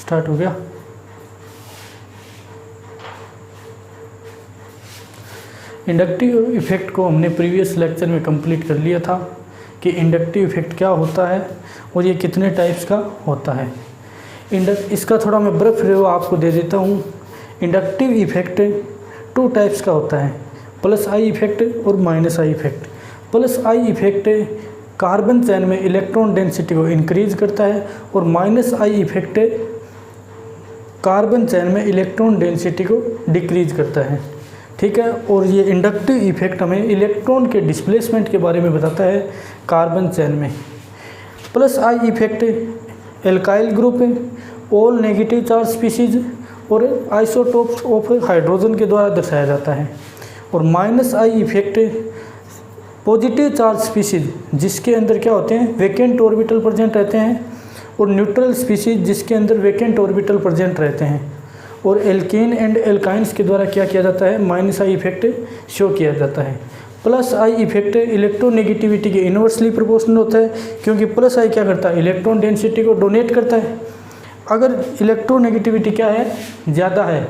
Start हो गया। Inductive effect को हमने प्रीवियस लेक्चर में कंप्लीट कर लिया था कि इंडक्टिव इफेक्ट क्या होता है और ये कितने टाइप्स का होता है। इसका थोड़ा मैं ब्रीफ रिव्यू आपको दे देता हूँ। इंडक्टिव इफेक्ट 2 टाइप्स का होता है, प्लस आई इफेक्ट और minus I effect. Plus I effect carbon चैन में इलेक्ट्रॉन डेंसिटी को इंक्रीज करता है और माइनस आई इफेक्ट कार्बन चैन में इलेक्ट्रॉन डेंसिटी को डिक्रीज करता है। ठीक है, और ये इंडक्टिव इफेक्ट हमें इलेक्ट्रॉन के डिस्प्लेसमेंट के बारे में बताता है कार्बन चैन में। Plus I effect alkyl group, all negative charge species और आइसोटोप्स ऑफ हाइड्रोजन के द्वारा दर्शाया जाता है। और minus I effect positive charge species जिसके अंदर क्या होते हैं, वैकेंट ऑर्बिटल प्रेजेंट रहते हैं, और न्यूट्रल स्पीसीज जिसके अंदर वैकेंट ऑर्बिटल प्रेजेंट रहते हैं। और एल्केन एंड एल्काइंस के द्वारा क्या किया जाता है, माइनस आई इफेक्ट शो किया जाता है। प्लस आई इफेक्ट इलेक्ट्रोनेगेटिविटी के इन्वर्सली प्रोपोर्शनल होता है, क्योंकि प्लस आई क्या करता है, इलेक्ट्रॉन डेंसिटी को डोनेट करता है। अगर इलेक्ट्रोनेगेटिविटी क्या है, ज़्यादा है,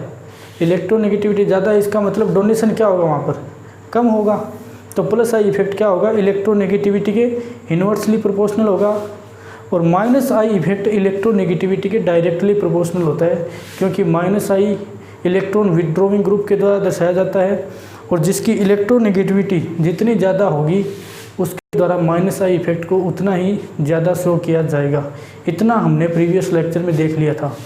इलेक्ट्रोनेगेटिविटी ज़्यादा है, इसका मतलब डोनेशन क्या होगा वहाँ पर, कम होगा। तो प्लस आई इफेक्ट क्या होगा, इलेक्ट्रोनेगेटिविटी के इन्वर्सली प्रोपोर्शनल होगा। और माइनस आई इफेक्ट इलेक्ट्रोनेगेटिविटी के डायरेक्टली प्रोपोर्शनल होता है, क्योंकि माइनस आई इलेक्ट्रॉन विथड्रॉइंग ग्रुप के द्वारा दर्शाया जाता है, और जिसकी इलेक्ट्रोनेगेटिविटी जितनी ज़्यादा होगी उसके द्वारा माइनस आई इफेक्ट को उतना ही ज़्यादा शो किया जाएगा। इतना हमने प्रीवियस लेक्चर में देख लिया था।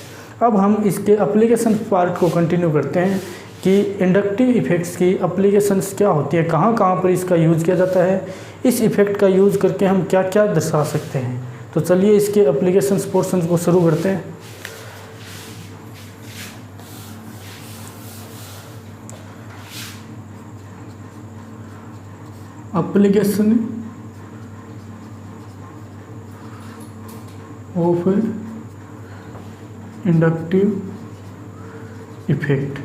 अब हम इसके एप्लीकेशन पार्ट को कंटिन्यू करते हैं कि इंडक्टिव इफेक्ट्स की एप्लीकेशंस क्या होती है, कहाँ कहाँ पर इसका यूज़ किया जाता है, इस इफेक्ट का यूज़ करके हम क्या क्या दर्शा सकते हैं। तो चलिए इसके एप्लीकेशंस पोर्शन को शुरू करते हैं। Application of inductive effect.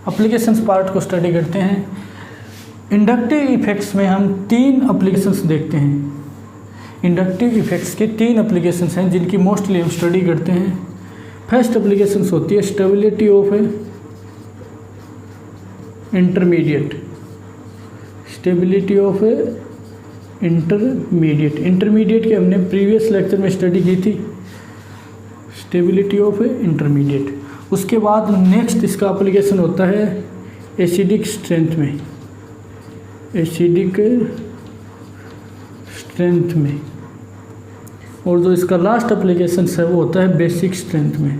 Applications part को स्टडी करते हैं। इंडक्टिव इफेक्ट्स में हम 3 एप्लीकेशंस देखते हैं। इंडक्टिव इफेक्ट्स के 3 एप्लीकेशंस हैं जिनकी मोस्टली हम स्टडी करते हैं। फर्स्ट एप्लीकेशंस होती है stability of intermediate, stability of intermediate की हमने प्रीवियस लेक्चर में स्टडी की थी, स्टेबिलिटी ऑफ इंटरमीडिएट। उसके बाद नेक्स्ट इसका एप्लीकेशन होता है एसिडिक स्ट्रेंथ में, एसिडिक स्ट्रेंथ में। और जो इसका लास्ट एप्लीकेशन है वो होता है बेसिक स्ट्रेंथ में।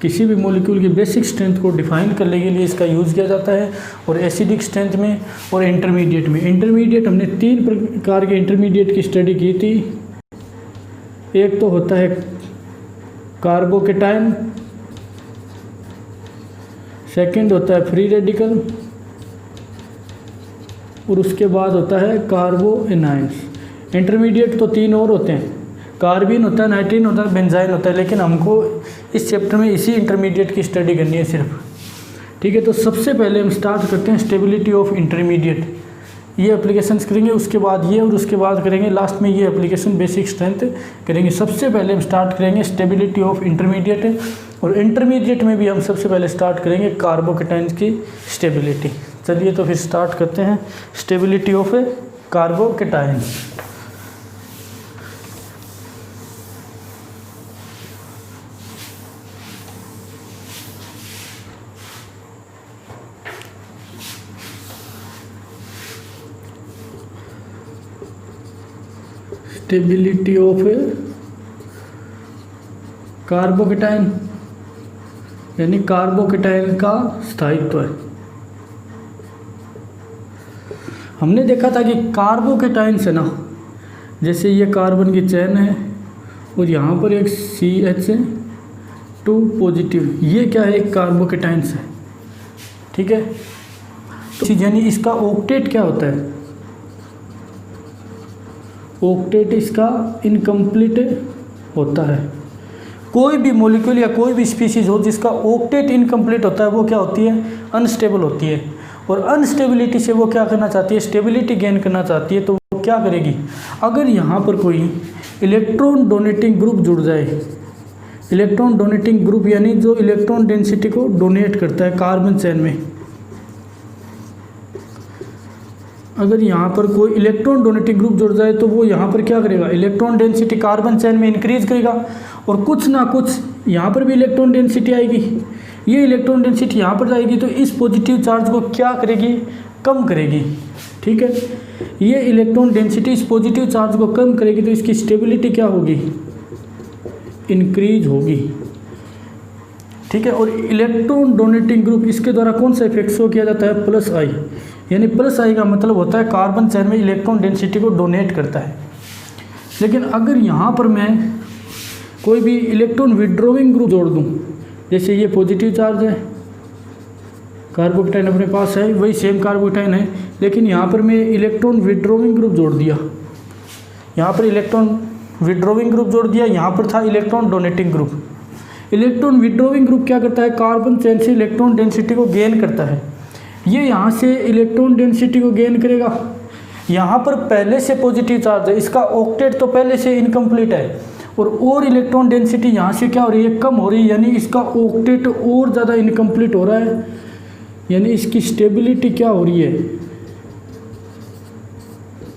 किसी भी मॉलिक्यूल की बेसिक स्ट्रेंथ को डिफाइन करने के लिए इसका यूज़ किया जाता है, और एसिडिक स्ट्रेंथ में और इंटरमीडिएट में। इंटरमीडिएट हमने 3 प्रकार के इंटरमीडिएट की स्टडी की थी। एक तो होता है कार्बोकेटाइन, सेकंड होता है फ्री रेडिकल, और उसके बाद होता है कार्बो एनायंस। इंटरमीडिएट तो 3 और होते हैं, कार्बिन होता है, नाइट्रीन होता है, बेंजाइन होता है, लेकिन हमको इस चैप्टर में इसी इंटरमीडिएट की स्टडी करनी है सिर्फ। ठीक है, तो सबसे पहले हम स्टार्ट करते हैं स्टेबिलिटी ऑफ इंटरमीडिएट। ये एप्लीकेशंस करेंगे, उसके बाद ये, और उसके बाद करेंगे लास्ट में ये एप्लीकेशन बेसिक स्ट्रेंथ करेंगे। सबसे पहले हम स्टार्ट करेंगे स्टेबिलिटी ऑफ इंटरमीडिएट, और इंटरमीडिएट में भी हम सबसे पहले स्टार्ट करेंगे कार्बोकेटाइन्स की स्टेबिलिटी। चलिए तो फिर स्टार्ट करते हैं stability of carbocations. Stability of carbocation यानी कार्बोकेटाइन का स्थायित्व है। हमने देखा था कि कार्बोकेटाइन से ना, जैसे ये कार्बन की चेन है और यहाँ पर एक CH2 पॉजिटिव, ये क्या है, एक कार्बोकेटाइन्स है। ठीक है, तो यानी इसका ऑक्टेट क्या होता है, ऑक्टेट इसका इनकम्प्लीट होता है। कोई भी मॉलिक्यूल या कोई भी स्पीशीज़ हो जिसका ऑक्टेट इनकम्प्लीट होता है वो क्या होती है, अनस्टेबल होती है। और अनस्टेबिलिटी से वो क्या करना चाहती है, स्टेबिलिटी गेन करना चाहती है। तो वो क्या करेगी, अगर यहाँ पर कोई इलेक्ट्रॉन डोनेटिंग ग्रुप जुड़ जाए, इलेक्ट्रॉन डोनेटिंग ग्रुप यानी जो इलेक्ट्रॉन डेंसिटी को डोनेट करता है कार्बन चेन में, अगर यहाँ पर कोई इलेक्ट्रॉन डोनेटिंग ग्रुप जुड़ जाए तो वो यहाँ पर क्या करेगा, इलेक्ट्रॉन डेंसिटी कार्बन चेन में इंक्रीज करेगा और कुछ ना कुछ यहाँ पर भी इलेक्ट्रॉन डेंसिटी आएगी। ये इलेक्ट्रॉन डेंसिटी यहाँ पर जाएगी तो इस पॉजिटिव चार्ज को क्या करेगी, कम करेगी। ठीक है, ये इलेक्ट्रॉन डेंसिटी इस पॉजिटिव चार्ज को कम करेगी तो इसकी स्टेबिलिटी क्या होगी, इंक्रीज होगी। ठीक है, और इलेक्ट्रॉन डोनेटिंग ग्रुप इसके द्वारा कौन सा इफेक्ट शो किया जाता है, प्लस आई, यानी प्लस आई का मतलब होता है कार्बन चेन में इलेक्ट्रॉन डेंसिटी को डोनेट करता है। लेकिन अगर यहाँ पर मैं कोई भी इलेक्ट्रॉन विड्रॉइंग ग्रुप जोड़ दूँ, जैसे ये पॉजिटिव चार्ज है, कार्बोकेटाइन अपने पास है, वही सेम कार्बोकेटाइन है, लेकिन यहाँ पर मैं इलेक्ट्रॉन विड्रॉइंग ग्रुप जोड़ दिया, यहाँ पर इलेक्ट्रॉन विड्रॉइंग ग्रुप जोड़ दिया, यहाँ पर था electron donating group. Electron withdrawing group क्या करता है, कार्बन चेन से इलेक्ट्रॉन डेंसिटी को गेन करता है। ये यहाँ से इलेक्ट्रॉन डेंसिटी को गेन करेगा, यहाँ पर पहले से पॉजिटिव चार्ज है, इसका ऑक्टेट तो पहले से इनकम्प्लीट है और इलेक्ट्रॉन डेंसिटी यहाँ से क्या हो रही है, कम हो रही है, यानी इसका ऑक्टेट और ज़्यादा इनकम्प्लीट हो रहा है, यानी इसकी स्टेबिलिटी क्या हो रही है,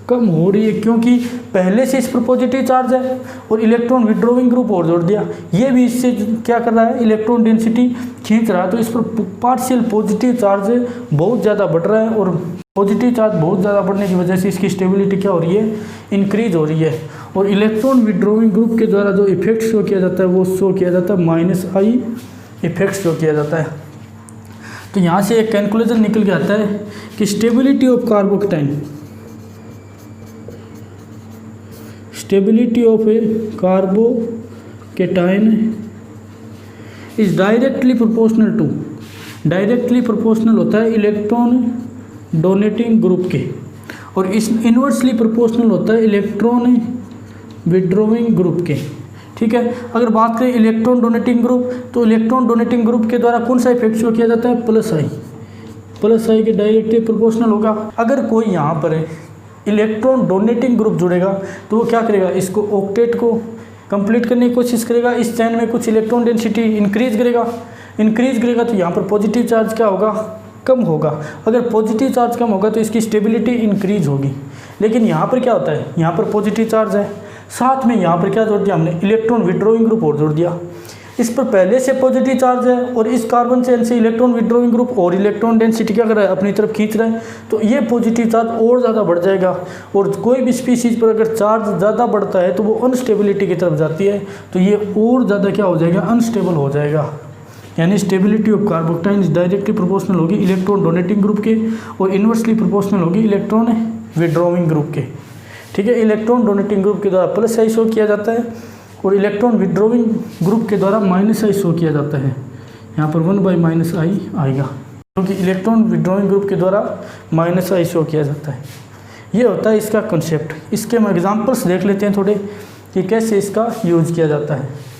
कम हो रही है, क्योंकि पहले से इस पर पॉजिटिव चार्ज है और इलेक्ट्रॉन विड्रॉइंग ग्रुप और जोड़ दिया, ये भी इससे क्या कर रहा है, इलेक्ट्रॉन डेंसिटी खींच रहा है। तो इस पर पार्शियल पॉजिटिव चार्ज बहुत ज़्यादा बढ़ रहा है और पॉजिटिव चार्ज बहुत ज़्यादा बढ़ने की वजह से इसकी स्टेबिलिटी क्या हो रही है, इंक्रीज हो रही है। और इलेक्ट्रॉन विड्रॉइंग ग्रुप के द्वारा जो इफेक्ट शो किया जाता है वो शो किया जाता है माइनस आई इफेक्ट शो किया जाता है। तो यहाँ से एक कंक्लूजन निकल के आता है कि stability of carbocation, stability of a carbocation is directly proportional to, directly proportional होता है इलेक्ट्रॉन डोनेटिंग ग्रुप के, और इस इन्वर्सली प्रोपोर्शनल होता है इलेक्ट्रॉन विड्रॉइंग ग्रुप के। ठीक है, अगर बात करें इलेक्ट्रॉन डोनेटिंग ग्रुप, तो इलेक्ट्रॉन डोनेटिंग ग्रुप के द्वारा कौन सा इफेक्ट शो किया जाता है, प्लस आई, प्लस आई के डायरेक्टली प्रोपोर्शनल होगा। अगर कोई यहाँ पर इलेक्ट्रॉन डोनेटिंग ग्रुप जुड़ेगा तो वो क्या करेगा, इसको ऑक्टेट को कंप्लीट करने की कोशिश करेगा, इस चेन में कुछ इलेक्ट्रॉन डेंसिटी इंक्रीज करेगा तो यहाँ पर पॉजिटिव चार्ज क्या होगा, कम होगा। अगर पॉजिटिव चार्ज कम होगा तो इसकी स्टेबिलिटी इंक्रीज होगी। लेकिन यहाँ पर क्या होता है, यहाँ पर पॉजिटिव चार्ज है, साथ में यहाँ पर क्या जोड़ दिया हमने, इलेक्ट्रॉन विड्रॉइंग ग्रुप और जोड़ दिया। इस पर पहले से पॉजिटिव चार्ज है और इस कार्बन चेन से इलेक्ट्रॉन विड्रॉइंग ग्रुप और इलेक्ट्रॉन डेंसिटी क्या कर रहा है, अपनी तरफ खींच रहा है, तो ये पॉजिटिव चार्ज और ज़्यादा बढ़ जाएगा। और कोई भी स्पीशीज़ पर अगर चार्ज ज़्यादा बढ़ता है तो वो अनस्टेबिलिटी की तरफ जाती है, तो ये और ज़्यादा क्या हो जाएगा, अनस्टेबल हो जाएगा। यानी stability of carbocation directly proportional होगी इलेक्ट्रॉन डोनेटिंग ग्रुप के और इन्वर्सली प्रोपोर्शनल होगी इलेक्ट्रॉन विड्रॉइंग ग्रुप के। ठीक है, इलेक्ट्रॉन डोनेटिंग ग्रुप के द्वारा प्लस आई शो किया जाता है और इलेक्ट्रॉन विड्रॉइंग ग्रुप के द्वारा माइनस आई शो किया जाता है। यहाँ पर 1/- आई आएगा क्योंकि इलेक्ट्रॉन विड्रॉइंग ग्रुप के द्वारा माइनस आई शो किया जाता है। ये होता है इसका कंसेप्ट। इसके हम एग्जांपल्स देख लेते हैं थोड़े कि कैसे इसका यूज किया जाता है।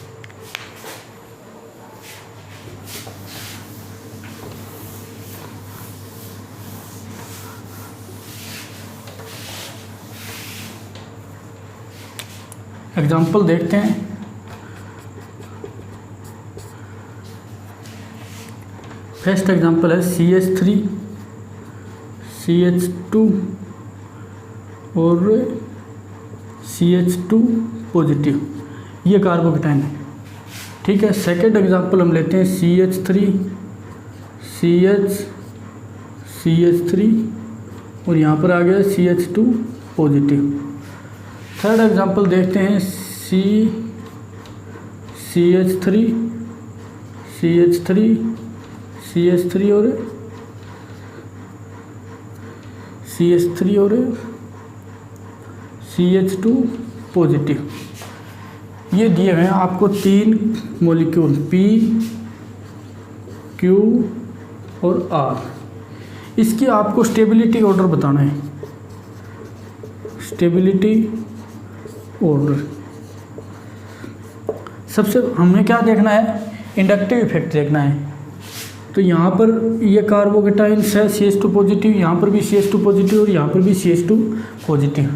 एग्जाम्पल देखते हैं। फर्स्ट एग्जाम्पल है CH3 CH2 और CH2 पॉजिटिव, ये कार्बोकेटाइन है। ठीक है, सेकेंड एग्जाम्पल हम लेते हैं CH3 CH3 और यहाँ पर आ गया CH2 पॉजिटिव। थर्ड एग्जांपल देखते हैं CH3 और CH2 पॉजिटिव। ये दिए हुए हैं आपको 3 मॉलिक्यूल P, Q और R। इसकी आपको स्टेबिलिटी ऑर्डर बताना है, स्टेबिलिटी ऑर्डर। सबसे हमें क्या देखना है, इंडक्टिव इफेक्ट देखना है। तो यहाँ पर ये कार्बोकेटाइंस है CH2 पॉजिटिव, यहाँ पर भी CH2 पॉजिटिव और यहाँ पर भी CH2 पॉजिटिव।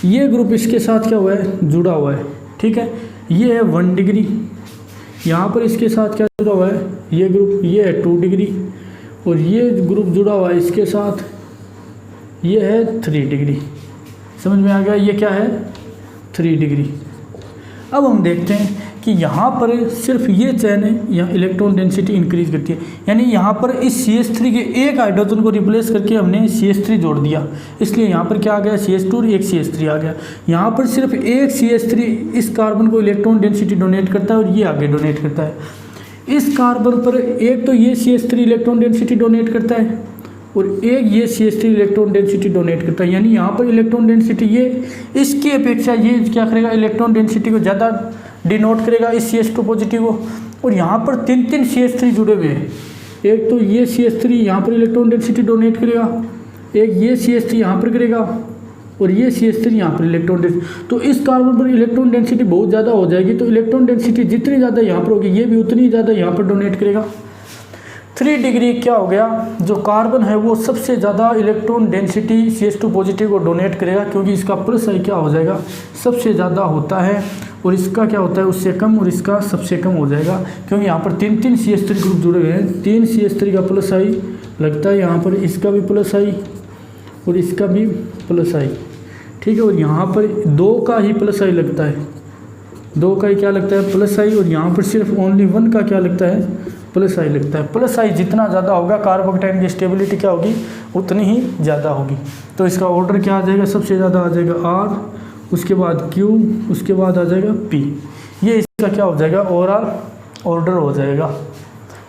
ये ग्रुप इसके साथ क्या हुआ है, जुड़ा हुआ है, ठीक है। ये है 1 डिग्री, यहाँ पर इसके साथ क्या जुड़ा हुआ है, ये ग्रुप, ये है 2 डिग्री, और ये ग्रुप जुड़ा हुआ है इसके साथ, ये है 3 डिग्री। समझ में आ गया, ये क्या है 3 डिग्री। अब हम देखते हैं कि यहाँ पर सिर्फ ये चेन है, यहाँ इलेक्ट्रॉन डेंसिटी इंक्रीज करती है, यानी यहाँ पर इस CH3 के एक हाइड्रोजन को रिप्लेस करके हमने CH3 जोड़ दिया, इसलिए यहाँ पर क्या आ गया, CH2 और एक CH3 आ गया। यहाँ पर सिर्फ एक CH3 इस कार्बन को इलेक्ट्रॉन डेंसिटी डोनेट करता है और ये आगे डोनेट करता है। इस कार्बन पर एक तो ये CH3 इलेक्ट्रॉन डेंसिटी डोनेट करता है और एक ये CH3 इलेक्ट्रॉन डेंसिटी डोनेट करता है, यानी यहाँ पर इलेक्ट्रॉन डेंसिटी ये इसकी अपेक्षा ये क्या करेगा, इलेक्ट्रॉन डेंसिटी को ज़्यादा डिनोट करेगा इस CH2 पॉजिटिव को। और यहाँ पर 3 CH3 जुड़े हुए हैं, एक तो ये CH3 यहाँ पर इलेक्ट्रॉन डेंसिटी डोनेट करेगा, एक ये CH3 यहाँ पर करेगा और ये CH3 यहाँ पर इलेक्ट्रॉन डेंसिटी। तो इस कार्बन पर इलेक्ट्रॉन डेंसिटी बहुत ज़्यादा हो जाएगी, तो इलेक्ट्रॉन डेंसिटी जितनी ज़्यादा यहाँ पर होगी ये भी उतनी ज़्यादा यहाँ पर डोनेट करेगा। 3 डिग्री क्या हो गया, जो कार्बन है वो सबसे ज़्यादा इलेक्ट्रॉन डेंसिटी CH2 पॉजिटिव को डोनेट करेगा, क्योंकि इसका प्लस आई क्या हो जाएगा, सबसे ज़्यादा होता है, और इसका क्या होता है उससे कम, और इसका सबसे कम हो जाएगा, क्योंकि यहाँ पर 3 CH3 ग्रुप जुड़े हुए हैं। 3 CH3 का प्लस आई लगता है, यहाँ पर इसका भी प्लस आई और इसका भी प्लस आई, ठीक है। और यहाँ पर 2 का ही प्लस आई लगता है, 2 का ही क्या लगता है, प्लस आई, और यहाँ पर सिर्फ ओनली 1 का क्या लगता है, प्लस आई लगता है। प्लस आई जितना ज़्यादा होगा कार्बोकेटाइन की स्टेबिलिटी क्या होगी, उतनी ही ज़्यादा होगी। तो इसका ऑर्डर क्या आ जाएगा, सबसे ज़्यादा आ जाएगा R, उसके बाद Q, उसके बाद आ जाएगा P। ये इसका क्या हो जाएगा, ओवरऑल ऑर्डर हो जाएगा।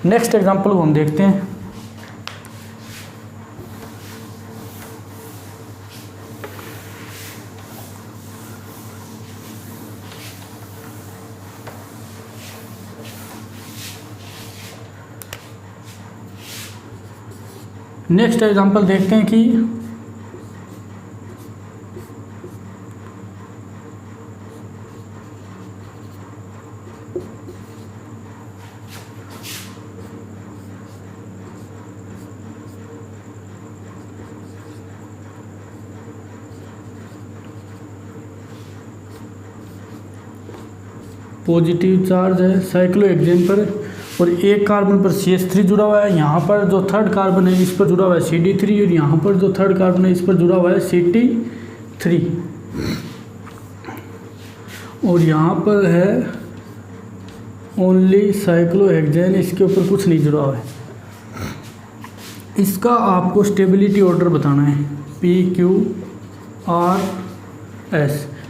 नेक्स्ट एग्जांपल को हम देखते हैं। नेक्स्ट एग्जांपल देखते हैं कि पॉजिटिव चार्ज है साइक्लोहेक्सेन पर और एक कार्बन पर CH3 जुड़ा हुआ है, यहाँ पर जो थर्ड कार्बन है इस पर जुड़ा हुआ है CD3 और यहाँ पर जो थर्ड कार्बन है इस पर जुड़ा हुआ है CT3 और यहाँ पर है ओनली साइक्लोहेक्सेन, इसके ऊपर कुछ नहीं जुड़ा हुआ है। इसका आपको स्टेबिलिटी ऑर्डर बताना है PQRS।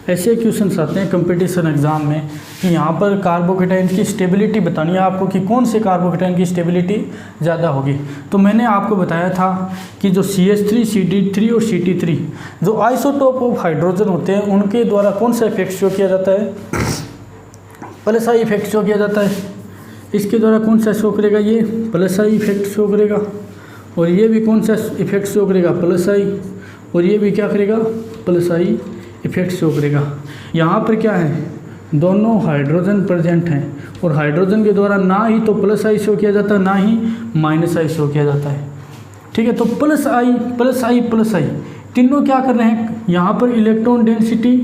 ऐसे क्वेश्चंस आते हैं कंपटीशन एग्जाम में कि यहाँ पर कार्बोकेटाइन की स्टेबिलिटी बतानी है आपको कि कौन से कार्बोकेटाइन की स्टेबिलिटी ज़्यादा होगी। तो मैंने आपको बताया था कि जो CH3, CD3 और CT3 जो आइसोटोप ऑफ हाइड्रोजन होते हैं उनके द्वारा कौन सा इफेक्ट शो किया जाता है, प्लस आई इफेक्ट शो किया जाता है। इसके द्वारा कौन सा शो करेगा, ये प्लस आई इफेक्ट शो करेगा और ये भी कौन सा इफेक्ट शो करेगा, प्लस आई, और ये भी क्या करेगा, प्लस आई इफेक्ट शो करेगा। यहाँ पर क्या है, दोनों हाइड्रोजन प्रेजेंट हैं और हाइड्रोजन के द्वारा ना ही तो प्लस आई शो किया जाता है ना ही माइनस आई शो किया जाता है, ठीक है। तो प्लस आई प्लस आई प्लस आई तीनों क्या कर रहे हैं, यहाँ पर इलेक्ट्रॉन डेंसिटी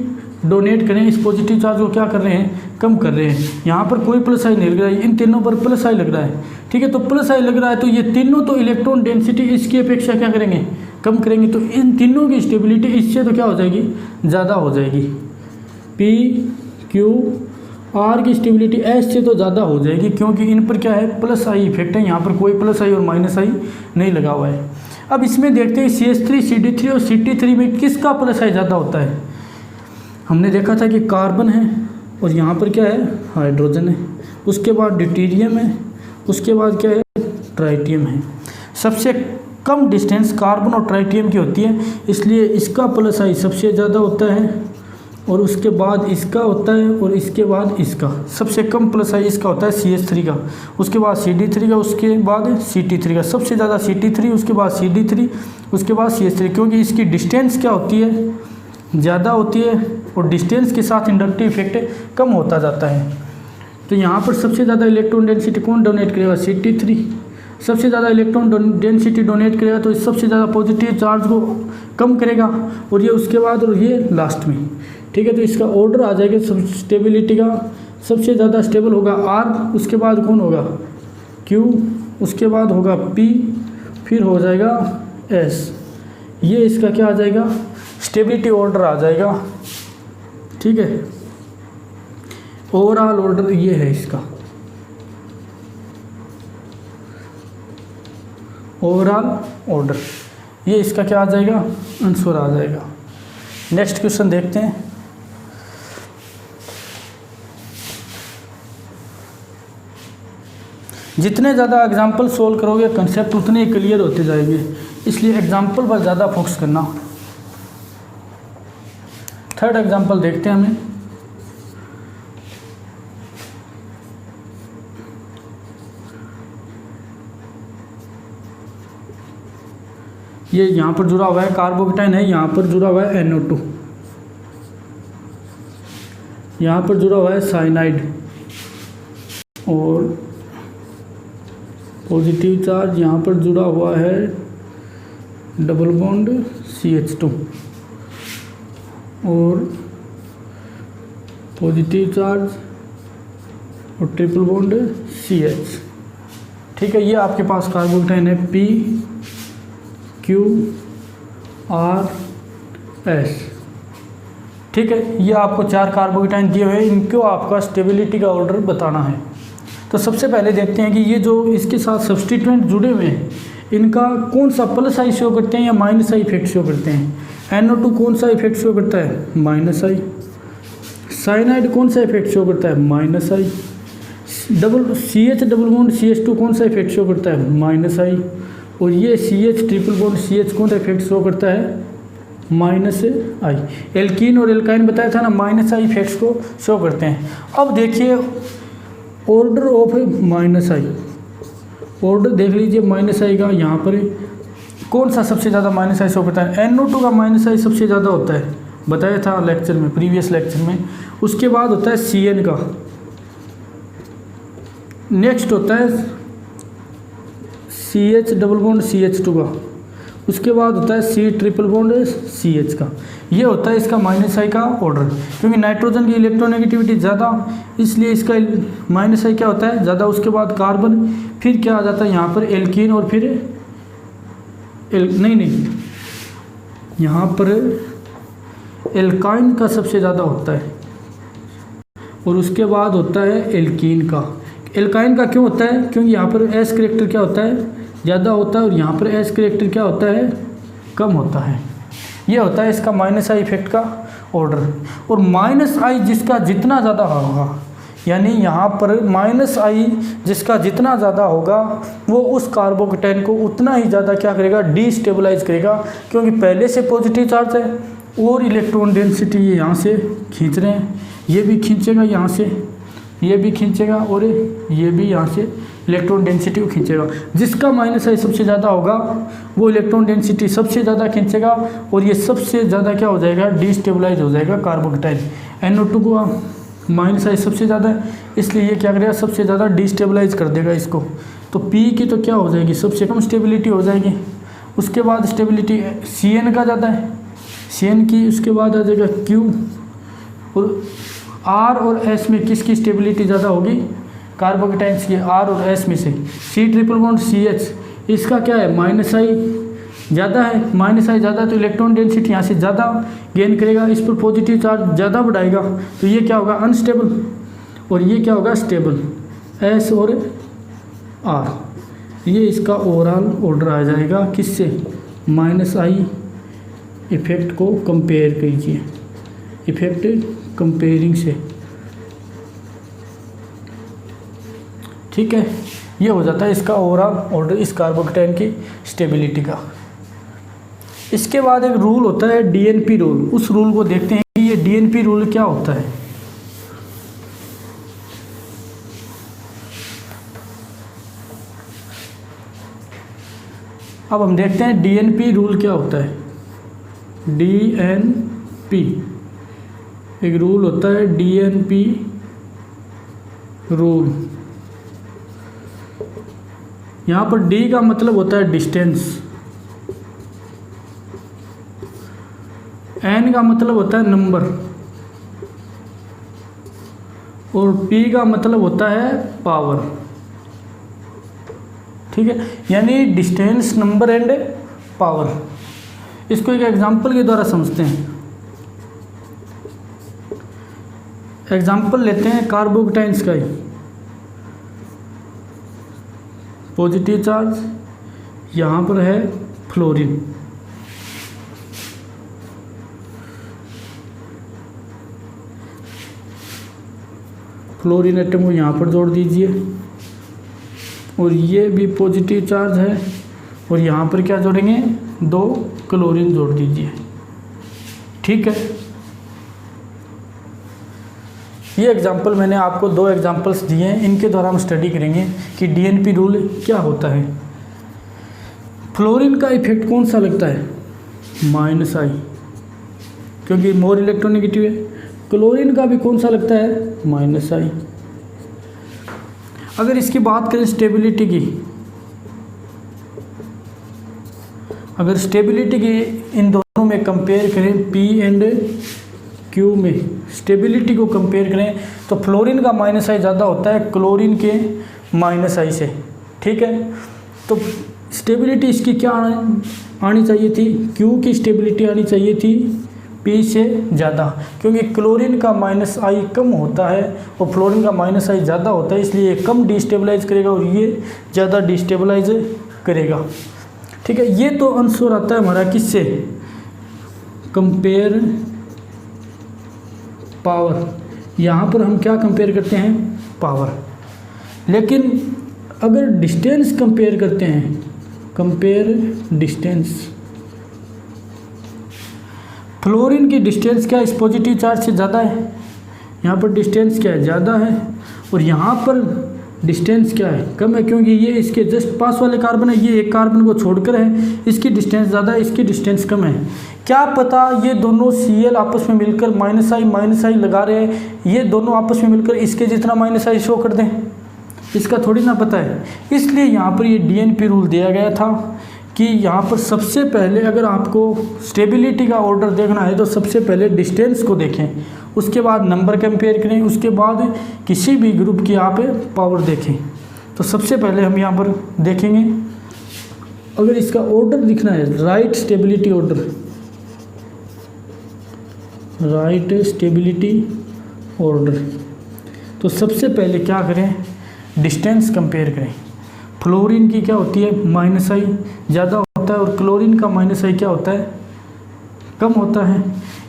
डोनेट करें, इस पॉजिटिव चार्ज को क्या कर रहे हैं, कम कर रहे हैं। यहाँ पर कोई प्लस आई नहीं लग रहा है, इन तीनों पर प्लस आई लग रहा है, ठीक है। तो प्लस आई लग रहा है तो ये तीनों तो इलेक्ट्रॉन डेंसिटी इसकी अपेक्षा क्या करेंगे, कम करेंगे। तो इन तीनों की स्टेबिलिटी इससे तो क्या हो जाएगी, ज़्यादा हो जाएगी। PQR की स्टेबिलिटी S से तो ज़्यादा हो जाएगी क्योंकि इन पर क्या है, प्लस आई इफेक्ट है, यहाँ पर कोई प्लस आई और माइनस आई नहीं लगा हुआ है। अब इसमें देखते हैं CH3, CD3 और CT3 में किसका प्लस आई ज़्यादा होता है। हमने देखा था कि कार्बन है और यहाँ पर क्या है, हाइड्रोजन है, उसके बाद ड्यूटेरियम है, उसके बाद क्या है, ट्राइटियम है। सबसे कम डिस्टेंस कार्बन और ट्राइटियम की होती है, इसलिए इसका प्लस आई सबसे ज़्यादा होता है और उसके बाद इसका होता है और इसके बाद इसका। सबसे कम प्लस आई इसका होता है CH3 का, उसके बाद CD3 का, उसके बाद CT3 का। सबसे ज़्यादा CT3, उसके बाद CD3, उसके बाद CH3, क्योंकि इसकी डिस्टेंस क्या होती है, ज़्यादा होती है और डिस्टेंस के साथ इंडक्टिव इफेक्ट कम होता जाता है। तो यहाँ पर सबसे ज़्यादा इलेक्ट्रॉन डेंसिटी कौन डोनेट करेगा, Ct3 सबसे ज़्यादा इलेक्ट्रॉन डेंसिटी डोनेट करेगा, तो सबसे ज़्यादा पॉजिटिव चार्ज को कम करेगा, और ये उसके बाद और ये लास्ट में, ठीक है। तो इसका ऑर्डर आ जाएगा स्टेबिलिटी का, सबसे ज़्यादा स्टेबल होगा R, उसके बाद कौन होगा Q, उसके बाद होगा P, फिर हो जाएगा S। ये इसका क्या आ जाएगा, स्टेबिलिटी ऑर्डर आ जाएगा, ठीक है। ओवरऑल ऑर्डर ये है इसका, ओवरऑल ऑर्डर ये इसका क्या आ जाएगा, आंसर आ जाएगा। नेक्स्ट क्वेश्चन देखते हैं। जितने ज़्यादा एग्जाम्पल सोल्व करोगे कंसेप्ट उतने क्लियर होते जाएंगे, इसलिए एग्जाम्पल पर ज़्यादा फोकस करना। थर्ड एग्जाम्पल देखते हैं हमें। ये यहाँ पर जुड़ा हुआ है कार्बोकेटाइन है, यहाँ पर जुड़ा हुआ है NO2, यहाँ पर जुड़ा हुआ है साइनाइड, और पॉजिटिव चार्ज यहाँ पर जुड़ा हुआ है डबल बॉन्ड CH2, और पॉजिटिव चार्ज और ट्रिपल बॉन्ड CH, ठीक है। ये आपके पास कार्बोकेटाइन है P Q R S, ठीक है। ये आपको 4 कार्बोकेटाइन दिए हुए हैं, इनको आपका स्टेबिलिटी का ऑर्डर बताना है। तो सबसे पहले देखते हैं कि ये जो इसके साथ सब्स्टिट्यूएंट जुड़े हुए हैं इनका कौन सा प्लस आई शो करते हैं या माइनस आई इफेक्ट शो करते हैं। NO2 कौन सा इफेक्ट शो करता है, माइनस आई। साइनाइड कौन सा इफेक्ट शो करता है, माइनस आई। CH डबल बॉन्ड CH2 कौन सा इफेक्ट शो करता है, माइनस आई। और ये CH ट्रिपल बॉन्ड CH कौन सा इफेक्ट शो करता है, माइनस आई। एल्कीन और एल्काइन बताया था ना, माइनस आई इफेक्ट्स को शो करते हैं। अब देखिए order of minus I, order देख लीजिए माइनस आई का, यहाँ पर कौन सा सबसे ज़्यादा माइनस आई शो करता है, NO2 का माइनस आई सबसे ज़्यादा होता है, बताया था लेक्चर में, प्रीवियस लेक्चर में। उसके बाद होता है CN का, नेक्स्ट होता है CH डबल बॉन्ड CH2 का, उसके बाद होता है C ट्रिपल बॉन्ड CH का। ये होता है इसका माइनस आई का ऑर्डर, क्योंकि नाइट्रोजन की इलेक्ट्रोनेगेटिविटी ज़्यादा, इसलिए इसका माइनस आई क्या होता है ज़्यादा। उसके बाद कार्बन, फिर क्या आ जाता है यहाँ पर एल्कीन, और फिर नहीं यहाँ पर एल्काइन का सबसे ज़्यादा होता है, और उसके बाद होता है एल्कीन का। एल्काइन का क्यों होता है, क्योंकि यहाँ पर एस करेक्टर क्या होता है, ज़्यादा होता है, और यहाँ पर एस करेक्टर क्या होता है, कम होता है। ये होता है इसका माइनस आई इफेक्ट का ऑर्डर। और माइनस आई जिसका जितना ज़्यादा होगा, यानी यहाँ पर माइनस आई जिसका जितना ज़्यादा होगा वो उस कार्बोकेटाइन को उतना ही ज़्यादा क्या करेगा, डिस्टेबलाइज करेगा, क्योंकि पहले से पॉजिटिव चार्ज है और इलेक्ट्रॉन डेंसिटी ये यहाँ से खींच रहे हैं, ये भी खींचेगा यहाँ से, ये भी खींचेगा, और ये भी यहाँ से इलेक्ट्रॉन डेंसिटी को खींचेगा। जिसका माइनस आई सबसे ज़्यादा होगा वो इलेक्ट्रॉन डेंसिटी सबसे ज़्यादा खींचेगा, और ये सबसे ज़्यादा क्या हो जाएगा, डिस्टेबलाइज हो जाएगा कार्बोकेटाइन। NO2 को माइनस आई सबसे ज़्यादा है, इसलिए ये क्या करेगा, सबसे ज़्यादा डिस्टेबलाइज कर देगा इसको। तो P की तो क्या हो जाएगी, सबसे कम स्टेबिलिटी हो जाएगी। उसके बाद स्टेबिलिटी CN का ज़्यादा है, CN की, उसके बाद आ जाएगा Q, और R और S में किसकी स्टेबिलिटी ज़्यादा होगी, कार्बोकेटाइन्स की, R और S में से। C ट्रिपल बॉन्ड CH, इसका क्या है, माइनस आई ज़्यादा है, माइनस आई ज़्यादा, तो इलेक्ट्रॉन डेंसिटी यहाँ से ज़्यादा गेन करेगा, इस पर पॉजिटिव चार्ज ज़्यादा बढ़ाएगा, तो ये क्या होगा, अनस्टेबल, और ये क्या होगा, स्टेबल, S और R। ये इसका ओवरऑल ऑर्डर आ जाएगा किससे, माइनस आई इफेक्ट को कंपेयर कीजिए, इफेक्ट कंपेयरिंग से, ठीक है। ये हो जाता है इसका ओवरऑल ऑर्डर इस कार्बोकेटाइन की स्टेबिलिटी का। इसके बाद एक रूल होता है DNP रूल, उस रूल को देखते हैं कि ये DNP रूल क्या होता है। अब हम देखते हैं DNP रूल क्या होता है। DNP एक रूल होता है, DNP रूल। यहाँ पर डी का मतलब होता है डिस्टेंस, एन का मतलब होता है नंबर, और पी का मतलब होता है पावर। ठीक है, यानी डिस्टेंस, नंबर एंड पावर। इसको एक एग्जांपल के द्वारा समझते हैं। एग्जांपल लेते हैं कार्बोकेटाइंस का ही। पॉजिटिव चार्ज, यहाँ पर है फ्लोरीन, फ्लोरीन एटम को यहाँ पर जोड़ दीजिए, और ये भी पॉजिटिव चार्ज है, और यहाँ पर क्या जोड़ेंगे, 2 क्लोरीन जोड़ दीजिए। ठीक है, ये एग्जांपल मैंने आपको 2 एग्जांपल्स दिए हैं, इनके द्वारा हम स्टडी करेंगे कि डीएनपी रूल क्या होता है। फ्लोरीन का इफेक्ट कौन सा लगता है, -I, क्योंकि मोर इलेक्ट्रोनेगेटिव है। क्लोरीन का भी कौन सा लगता है, -I। अगर इसकी बात करें स्टेबिलिटी की, अगर स्टेबिलिटी की इन दोनों में कंपेयर करें, P एंड Q में स्टेबिलिटी को कंपेयर करें, तो फ्लोरीन का -I ज़्यादा होता है क्लोरीन के -I से। ठीक है, तो स्टेबिलिटी इसकी क्या आनी चाहिए थी, Q की स्टेबिलिटी आनी चाहिए थी P से ज़्यादा, क्योंकि क्लोरीन का -I कम होता है और फ्लोरीन का -I ज़्यादा होता है, इसलिए ये कम डिस्टेबलाइज करेगा और ये ज़्यादा डिस्टेबलाइज करेगा। ठीक है, ये तो आंसर आता है हमारा किससे, कंपेयर पावर। यहाँ पर हम क्या कंपेयर करते हैं, पावर। लेकिन अगर डिस्टेंस कंपेयर करते हैं, कंपेयर डिस्टेंस, फ्लोरीन की डिस्टेंस क्या इस पॉजिटिव चार्ज से ज़्यादा है, यहाँ पर डिस्टेंस क्या है, ज़्यादा है, और यहाँ पर डिस्टेंस क्या है, कम है, क्योंकि ये इसके जस्ट पास वाले कार्बन है, ये एक कार्बन को छोड़कर है, इसकी डिस्टेंस ज़्यादा है, इसकी डिस्टेंस कम है। क्या पता ये दोनों Cl आपस में मिलकर -I लगा रहे हैं, ये दोनों आपस में मिलकर इसके जितना -I शो कर दें, इसका थोड़ी ना पता है। इसलिए यहाँ पर ये डीएनपी रूल दिया गया था कि यहाँ पर सबसे पहले अगर आपको स्टेबिलिटी का ऑर्डर देखना है तो सबसे पहले डिस्टेंस को देखें, उसके बाद नंबर कंपेयर करें, उसके बाद किसी भी ग्रुप की आप पावर देखें। तो सबसे पहले हम यहाँ पर देखेंगे, अगर इसका ऑर्डर दिखना है, right stability order, right stability order, तो सबसे पहले क्या करें, डिस्टेंस कंपेयर करें। फ्लोरीन की क्या होती है, -I ज़्यादा होता है, और क्लोरीन का -I क्या होता है, कम होता है।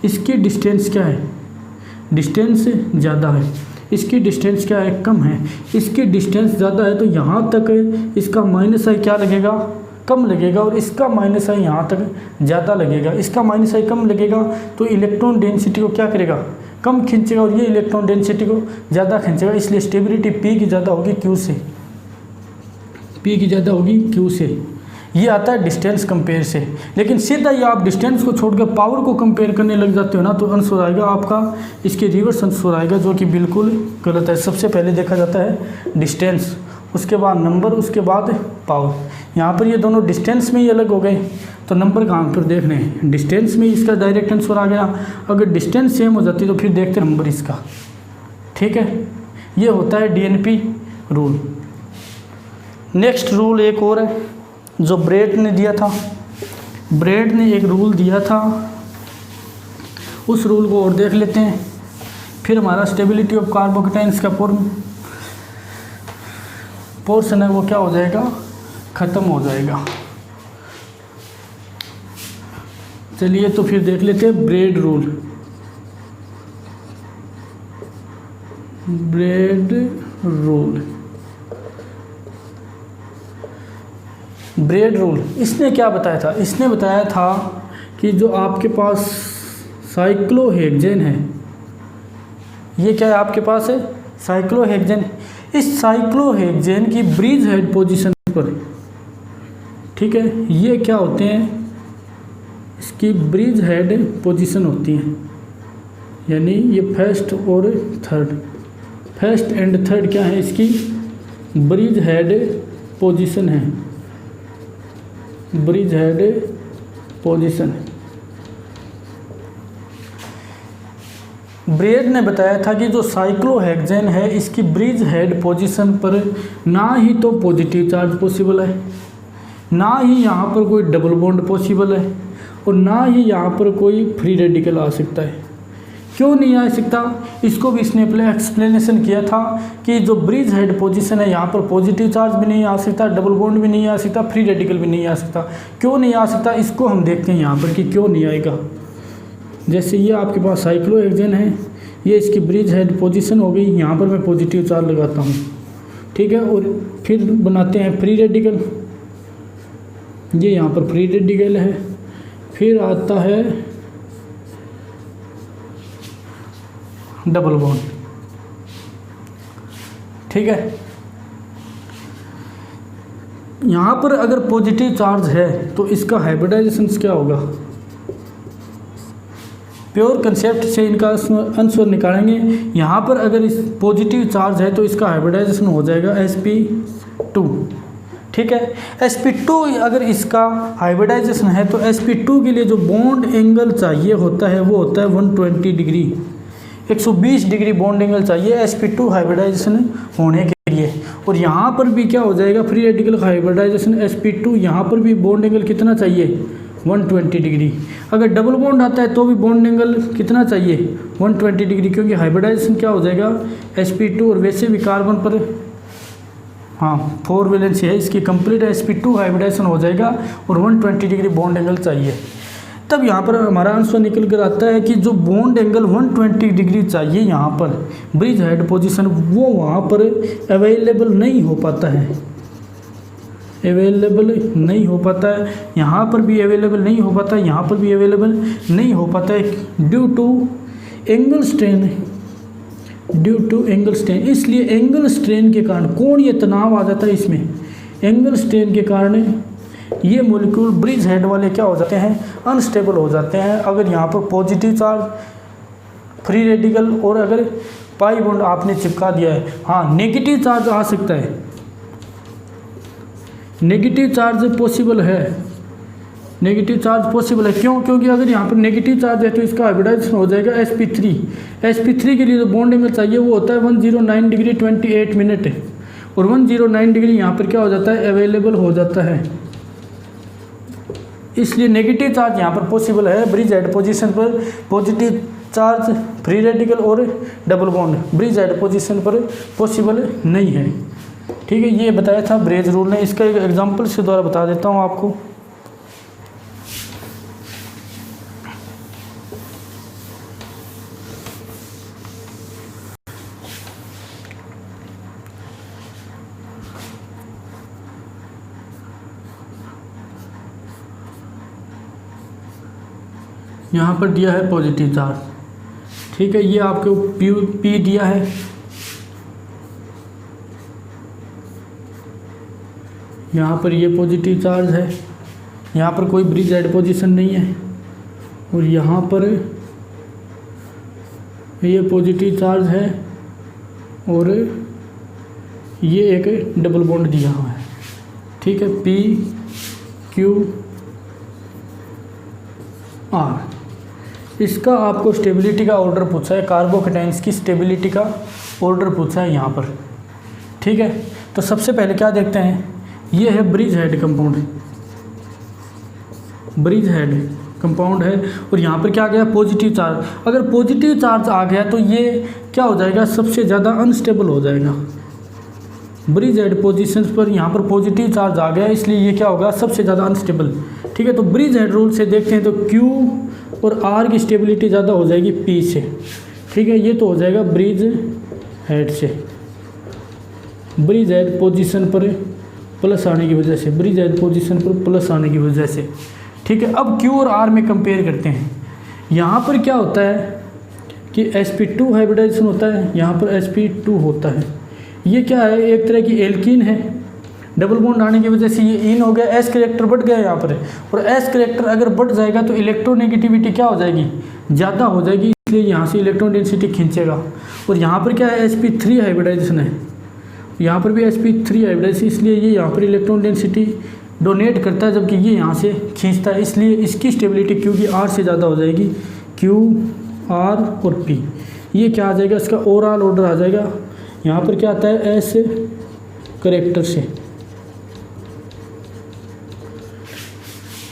इसकी डिस्टेंस क्या है, डिस्टेंस ज़्यादा है, इसकी डिस्टेंस क्या है, कम है। इसकी डिस्टेंस ज़्यादा है तो यहाँ तक इसका -I क्या लगेगा, कम लगेगा, और इसका -I यहाँ तक ज़्यादा लगेगा। इसका -I कम लगेगा तो इलेक्ट्रॉन डेंसिटी को क्या करेगा, कम खींचेगा, और ये इलेक्ट्रॉन डेंसिटी को ज़्यादा खींचेगा, इसलिए स्टेबिलिटी P की ज़्यादा होगी Q से, P की ज़्यादा होगी Q से। ये आता है डिस्टेंस कंपेयर से। लेकिन सीधा ये आप डिस्टेंस को छोड़कर पावर को कंपेयर करने लग जाते हो ना, तो आंसर आएगा आपका, इसके रिवर्स आंसर आएगा, जो कि बिल्कुल गलत है। सबसे पहले देखा जाता है डिस्टेंस, उसके बाद नंबर, उसके बाद पावर। यहाँ पर ये दोनों डिस्टेंस में ही अलग हो गए, तो नंबर कहाँ पर देख रहे हैं, डिस्टेंस में इसका डायरेक्ट आंसर आ गया। अगर डिस्टेंस सेम हो जाती तो फिर देखते नंबर इसका। ठीक है, ये होता है डीएनपी रूल। नेक्स्ट रूल एक और है जो ब्रेड ने दिया था। ब्रेड ने एक रूल दिया था, उस रूल को और देख लेते हैं, फिर हमारा स्टेबिलिटी ऑफ कार्बोकेटाइंस का पोर्शन है वो क्या हो जाएगा, ख़त्म हो जाएगा। चलिए तो फिर देख लेते हैं bread rule. Bread rule, bread rule इसने क्या बताया था, इसने बताया था कि जो आपके पास साइक्लोहेक्सेन है, ये क्या है आपके पास है, साइक्लोहेक्सेन। इस साइक्लोहेक्सेन की ब्रिज हेड पोजीशन पर, ठीक है, ये क्या होते हैं, इसकी ब्रिज हेड पोजीशन होती है, यानी ये फर्स्ट और थर्ड फर्स्ट एंड थर्ड क्या है इसकी ब्रिज हेड पोजीशन है, ब्रिज हेड पोजीशन। ब्रेड ने बताया था कि जो साइक्लोहेक्सेन है इसकी ब्रिज हेड पोजीशन पर ना ही तो पॉजिटिव चार्ज पॉसिबल है, ना ही यहाँ पर कोई डबल बॉन्ड पॉसिबल है, और ना ही यहाँ पर कोई फ्री रेडिकल आ सकता है। क्यों नहीं आ सकता, इसको भी इसने एक्सप्लेनेशन किया था कि जो ब्रिज हेड पोजीशन है यहाँ पर पॉजिटिव चार्ज भी नहीं आ सकता, डबल बॉन्ड भी नहीं आ सकता, फ्री रेडिकल भी नहीं आ सकता। क्यों नहीं आ सकता इसको हम देखते हैं यहाँ पर कि क्यों नहीं आएगा। जैसे ये आपके पास साइक्लोहेक्सेन है, ये इसकी ब्रिज हेड पोजीशन हो गई, यहाँ पर मैं पॉजिटिव चार्ज लगाता हूँ, ठीक है। और फिर बनाते हैं फ्री रेडिकल, ये यहाँ पर फ्री रेडिकल है। फिर आता है डबल बॉन्ड, ठीक है। यहाँ पर अगर पॉजिटिव चार्ज है तो इसका हाइब्रिडाइजेशन क्या होगा, प्योर कंसेप्ट से इनका आंसर निकालेंगे। यहाँ पर अगर इस पॉजिटिव चार्ज है तो इसका हाइब्रिडाइजेशन हो जाएगा sp2, ठीक है। sp2 अगर इसका हाइब्रिडाइजेशन है तो sp2 के लिए जो बॉन्ड एंगल चाहिए होता है वो होता है 120 डिग्री, 120 डिग्री बॉन्ड एंगल चाहिए sp2 हाइब्रिडाइजेशन होने के लिए। और यहाँ पर भी क्या हो जाएगा, फ्री रेडिकल हाइब्रिडाइजेशन sp2, यहाँ पर भी बॉन्ड एंगल कितना चाहिए 120 डिग्री। अगर डबल बॉन्ड आता है तो भी बॉन्ड एंगल कितना चाहिए 120 डिग्री, क्योंकि हाइब्रिडाइजेशन क्या हो जाएगा sp2। और वैसे भी कार्बन पर हाँ 4 वैलेंसी है, इसकी कंप्लीट sp2 हाइब्रिडाइजेशन हो जाएगा और 120 डिग्री बॉन्ड एंगल चाहिए। तब यहाँ पर हमारा आंसर निकल कर आता है कि जो बॉन्ड एंगल 120 डिग्री चाहिए यहाँ पर ब्रिज हेड पोजीशन, वो वहाँ पर अवेलेबल नहीं हो पाता है, अवेलेबल नहीं हो पाता है। यहाँ पर भी अवेलेबल नहीं हो पाता है, यहाँ पर भी अवेलेबल नहीं हो पाता है due to angle strain, due to angle strain. इसलिए एंगल स्ट्रेन के कारण कौन ये तनाव आ जाता है इसमें, एंगल स्ट्रेन के कारण ये मॉलिक्यूल ब्रिज हेड वाले क्या हो जाते हैं, अनस्टेबल हो जाते हैं। अगर यहाँ पर पॉजिटिव चार्ज, फ्री रेडिकल और अगर पाई बॉन्ड आपने चिपका दिया है, हाँ नेगेटिव चार्ज आ सकता है, नेगेटिव चार्ज पॉसिबल है, नेगेटिव चार्ज पॉसिबल है। क्यों, क्योंकि अगर यहाँ पर नेगेटिव चार्ज है तो इसका हाइब्रिडाइजेशन हो जाएगा sp3। sp3 के लिए जो बॉन्ड एंगल चाहिए वो होता है 109 डिग्री 28 मिनट, और 109 डिग्री यहाँ पर क्या हो जाता है अवेलेबल हो जाता है। इसलिए नेगेटिव चार्ज यहाँ पर पॉसिबल है ब्रिज हेड पोजीशन पर, पॉजिटिव चार्ज, फ्री रेडिकल और double bond bridge head position पर पॉसिबल नहीं है, ठीक है। ये बताया था ब्रेज रूल ने, इसका एक एग्जांपल से द्वारा बता देता हूँ आपको। यहाँ पर दिया है पॉजिटिव चार्ज, ठीक है। ये आपको पी दिया है, यहाँ पर ये पॉजिटिव चार्ज है, यहाँ पर कोई ब्रिज हेड पोजीशन नहीं है, और यहाँ पर ये पॉजिटिव चार्ज है और ये एक डबल बॉन्ड दिया हुआ है, ठीक है। पी क्यू आर, इसका आपको स्टेबिलिटी का ऑर्डर पूछा है, कार्बोकेटाइंस की स्टेबिलिटी का ऑर्डर पूछा है यहाँ पर, ठीक है। तो सबसे पहले क्या देखते हैं, ये है bridge head compound, bridge head compound है, और यहाँ पर क्या आ गया पॉजिटिव चार्ज। अगर पॉजिटिव चार्ज आ गया तो ये क्या हो जाएगा, सबसे ज़्यादा अनस्टेबल हो जाएगा। ब्रिज हेड पोजीशन पर यहाँ पर पॉजिटिव चार्ज आ गया, इसलिए ये क्या होगा सबसे ज़्यादा अनस्टेबल, ठीक है। तो ब्रिज हेड रूल से देखते हैं तो Q और R की स्टेबिलिटी ज़्यादा हो जाएगी P से, ठीक है। ये तो हो जाएगा ब्रिज हेड से, ब्रिज हेड पोजीशन पर प्लस आने की वजह से, ब्रिज हेड पोजीशन पर प्लस आने की वजह से, ठीक है। अब Q और R में कंपेयर करते हैं। यहाँ पर क्या होता है कि sp2 हाइब्रिडाइजेशन होता है, यहाँ पर sp2 होता है। ये क्या है, एक तरह की एल्कीन है, डबल बॉन्ड आने की वजह से ये इन हो गया, एस करेक्टर बढ़ गया यहाँ पर, और एस करेक्टर अगर बढ़ जाएगा तो इलेक्ट्रोनेगेटिविटी क्या हो जाएगी, ज़्यादा हो जाएगी। इसलिए यहाँ से इलेक्ट्रॉन डेंसिटी खींचेगा। और यहाँ पर क्या है, sp3 हाइब्रिडाइजेशन है, यहाँ पर भी sp3 हाइब्रिडाइजेशन, इसलिए ये यहाँ पर इलेक्ट्रॉन डेंसिटी डोनेट करता है, जबकि ये यहाँ से खींचता है, इसलिए इसकी स्टेबिलिटी Q की R से ज़्यादा हो जाएगी। Q, R और P, ये क्या आ जाएगा, इसका ओवरऑल ऑर्डर आ जाएगा। यहाँ पर क्या आता है, S करेक्टर से,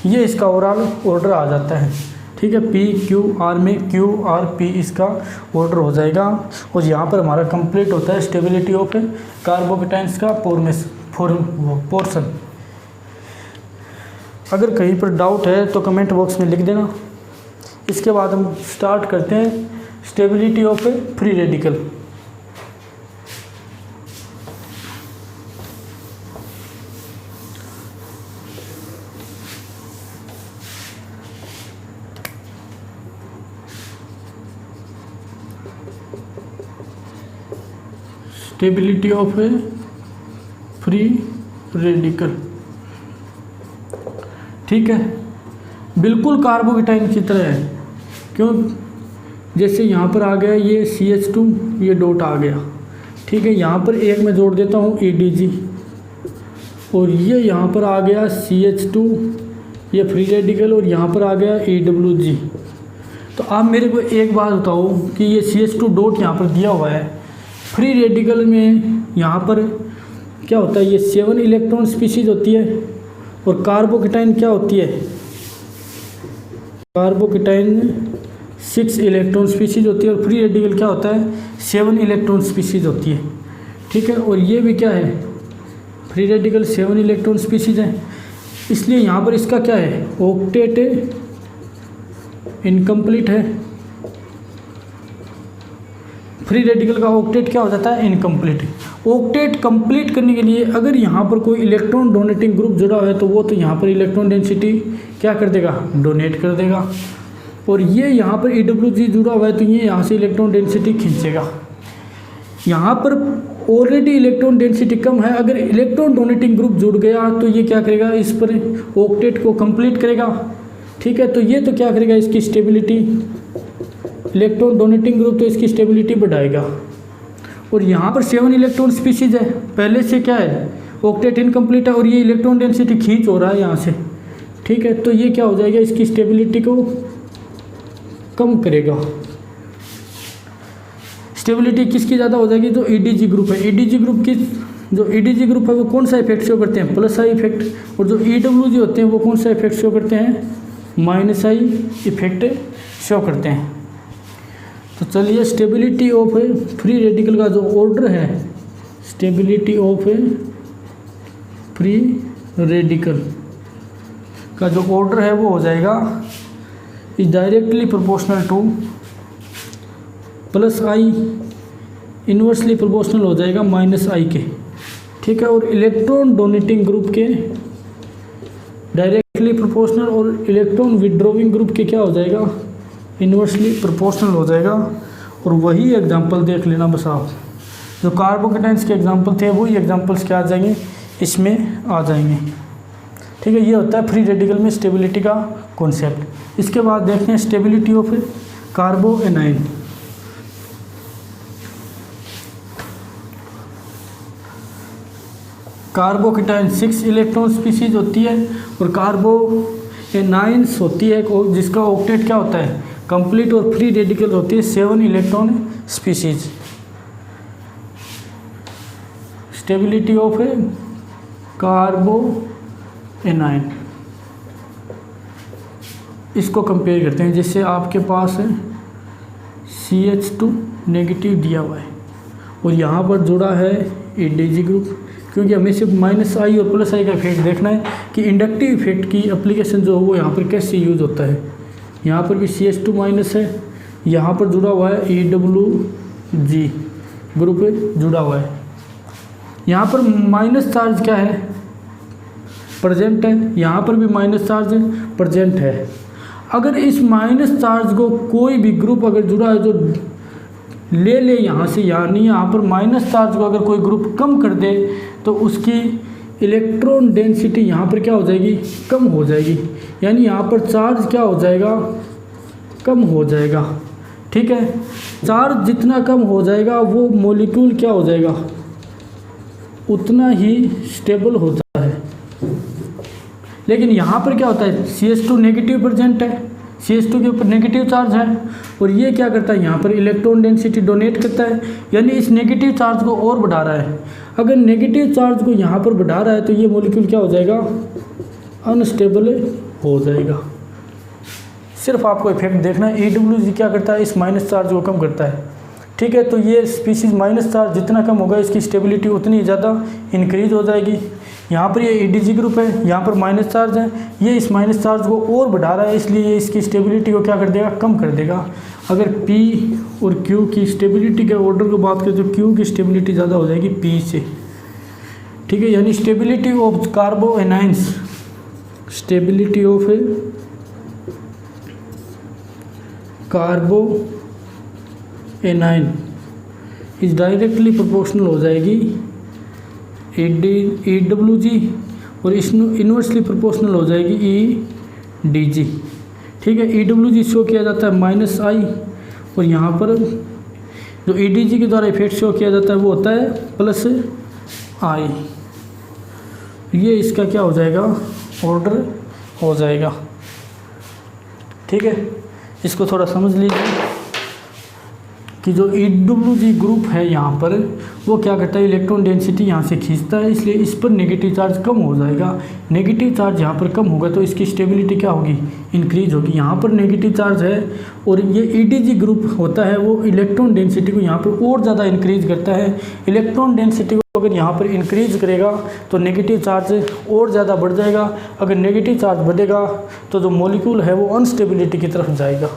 ये इसका ओवरऑल ऑर्डर आ जाता है। ठीक है, P Q R में Q R P इसका ऑर्डर हो जाएगा। और यहाँ पर हमारा कंप्लीट होता है स्टेबिलिटी ऑफ कार्बोकेटाइंस का पोर्शन। अगर कहीं पर डाउट है तो कमेंट बॉक्स में लिख देना। इसके बाद हम स्टार्ट करते हैं stability of free radical. Stability of A free radical, ठीक है, बिल्कुल कार्बोकेटाइन की तरह है। क्यों, जैसे यहाँ पर आ गया ये CH2, ये डॉट आ गया, ठीक है, यहाँ पर एक मैं जोड़ देता हूँ EDG, और ये यहाँ पर आ गया CH2, ये फ्री रेडिकल, और यहाँ पर आ गया EWG। तो आप मेरे को एक बात बताओ कि ये CH2 डॉट यहाँ पर दिया हुआ है, फ्री रेडिकल में यहाँ पर क्या होता है, ये 7 इलेक्ट्रॉन स्पीशीज होती है, और कार्बोकेटाइन क्या होती है, कार्बोकेटाइन 6 इलेक्ट्रॉन स्पीशीज होती है, और फ्री रेडिकल क्या होता है, 7 इलेक्ट्रॉन स्पीशीज होती है। ठीक है, और ये भी क्या है, फ्री रेडिकल 7 इलेक्ट्रॉन स्पीशीज है, इसलिए यहाँ पर इसका क्या है, ऑक्टेट इनकम्प्लीट है। फ्री रेडिकल का ऑक्टेट क्या हो जाता है, इनकम्प्लीट। ऑक्टेट कंप्लीट करने के लिए अगर यहाँ पर कोई इलेक्ट्रॉन डोनेटिंग ग्रुप जुड़ा हुआ है तो वो तो यहाँ पर इलेक्ट्रॉन डेंसिटी क्या कर देगा, डोनेट कर देगा। और ये यहाँ पर EWG जुड़ा हुआ है तो ये यहाँ से इलेक्ट्रॉन डेंसिटी खींचेगा। यहाँ पर ऑलरेडी इलेक्ट्रॉन डेंसिटी कम है, अगर इलेक्ट्रॉन डोनेटिंग ग्रुप जुड़ गया तो ये क्या करेगा, इस पर ऑक्टेट को कंप्लीट करेगा। ठीक है, तो ये तो क्या करेगा, इसकी स्टेबिलिटी, इलेक्ट्रॉन डोनेटिंग ग्रुप तो इसकी स्टेबिलिटी बढ़ाएगा। और यहाँ पर 7 इलेक्ट्रॉन स्पीशीज है, पहले से क्या है, ऑक्टेट इनकम्प्लीट है, और ये इलेक्ट्रॉन डेंसिटी खींच हो रहा है यहाँ से। ठीक है, तो ये क्या हो जाएगा, इसकी स्टेबिलिटी को कम करेगा। स्टेबिलिटी किसकी ज़्यादा हो जाएगी, जो EDG ग्रुप है, EDG ग्रुप की, जो EDG ग्रुप है वो कौन सा इफेक्ट शो करते हैं, प्लस आई इफेक्ट, और जो EWG होते हैं वो कौन सा इफेक्ट शो करते हैं, माइनस आई इफेक्ट शो करते हैं। तो चलिए स्टेबिलिटी ऑफ फ्री रेडिकल का जो ऑर्डर है, स्टेबिलिटी ऑफ फ्री रेडिकल का जो ऑर्डर है वो हो जाएगा is directly proportional two plus I, inversely proportional हो जाएगा माइनस आई के। ठीक है, और इलेक्ट्रॉन डोनेटिंग ग्रुप के डायरेक्टली प्रोपोर्शनल, और इलेक्ट्रॉन विड्रॉइंग ग्रुप के क्या हो जाएगा, इन्वर्सली प्रोपोर्शनल हो जाएगा। और वही एग्जांपल देख लेना बस आप, जो कार्बोकेटाइंस के एग्जांपल थे वही एग्जांपल्स क्या आ जाएंगे, इसमें आ जाएंगे। ठीक है, ये होता है फ्री रेडिकल में स्टेबिलिटी का कॉन्सेप्ट। इसके बाद देखते हैं stability of carbanion. Carbocation 6 electron species होती है, और कार्बोएनाइंस होती है जिसका ऑक्टेट क्या होता है, कंप्लीट, और फ्री रेडिकल होती है 7 इलेक्ट्रॉन स्पीशीज। स्टेबिलिटी ऑफ कार्बोएनाइन, इसको कंपेयर करते हैं। जैसे आपके पास है CH2 नेगेटिव दिया हुआ है, और यहाँ पर जुड़ा है EDG ग्रुप, क्योंकि हमें सिर्फ माइनस आई और प्लस आई का इफेक्ट देखना है कि इंडक्टिव इफेक्ट की एप्लीकेशन जो है वो यहाँ पर कैसे यूज होता है। यहाँ पर भी CH2 माइनस है, यहाँ पर जुड़ा हुआ है EWG ग्रुप जुड़ा हुआ है। यहाँ पर माइनस चार्ज क्या है, प्रेजेंट है, यहाँ पर भी माइनस चार्ज प्रेजेंट है। अगर इस माइनस चार्ज को कोई भी ग्रुप अगर जुड़ा है जो ले यहाँ से, यानी यहाँ पर माइनस चार्ज को अगर कोई ग्रुप कम कर दे तो उसकी इलेक्ट्रॉन डेंसिटी यहाँ पर क्या हो जाएगी, कम हो जाएगी, यानी यहाँ पर चार्ज क्या हो जाएगा, कम हो जाएगा। ठीक है। चार्ज जितना कम हो जाएगा वो मॉलिक्यूल क्या हो जाएगा, उतना ही स्टेबल होता है। लेकिन यहाँ पर क्या होता है, CH2 नेगेटिव प्रेजेंट है, CH2 के ऊपर नेगेटिव चार्ज है, और ये क्या करता है, यहाँ पर इलेक्ट्रॉन डेंसिटी डोनेट करता है, यानी इस नेगेटिव चार्ज को और बढ़ा रहा है। अगर नेगेटिव चार्ज को यहाँ पर बढ़ा रहा है तो ये मॉलिक्यूल क्या हो जाएगा, अनस्टेबल हो जाएगा। सिर्फ आपको इफेक्ट देखना है। EWG क्या करता है, इस माइनस चार्ज को कम करता है, ठीक है। तो ये स्पीशीज माइनस चार्ज जितना कम होगा इसकी स्टेबिलिटी उतनी ज़्यादा इंक्रीज हो जाएगी। यहाँ पर ये EDG ग्रुप है, यहाँ पर माइनस चार्ज है, ये इस माइनस चार्ज को और बढ़ा रहा है, इसलिए ये इसकी स्टेबिलिटी को क्या कर देगा, कम कर देगा। अगर P और Q की स्टेबिलिटी के ऑर्डर को बात करें तो Q की स्टेबिलिटी ज़्यादा हो जाएगी P से, ठीक है। यानी stability of कार्बो anions, stability of कार्बो A9 is directly proportional हो जाएगी EWG, और इन्वर्सली प्रोपोर्शनल हो जाएगी EDG, ठीक है। EWG शो किया जाता है -I, और यहाँ पर जो EDG के द्वारा इफेक्ट शो किया जाता है वो होता है +I। ये इसका क्या हो जाएगा, ऑर्डर हो जाएगा, ठीक है। इसको थोड़ा समझ लीजिए कि जो EWG ग्रुप है यहाँ पर वो क्या करता है, इलेक्ट्रॉन डेंसिटी यहाँ से खींचता है, इसलिए इस पर नेगेटिव चार्ज कम हो जाएगा। नेगेटिव चार्ज यहाँ पर कम होगा तो इसकी स्टेबिलिटी क्या होगी, इंक्रीज होगी। यहाँ पर नेगेटिव चार्ज है और ये EDG ग्रुप होता है वो इलेक्ट्रॉन डेंसिटी को यहाँ पर और ज़्यादा इंक्रीज करता है। इलेक्ट्रॉन डेंसिटी को अगर यहाँ पर इंक्रीज करेगा तो नेगेटिव चार्ज और ज़्यादा बढ़ जाएगा। अगर नेगेटिव चार्ज बढ़ेगा तो जो मॉलिक्यूल है वो अनस्टेबिलिटी की तरफ जाएगा।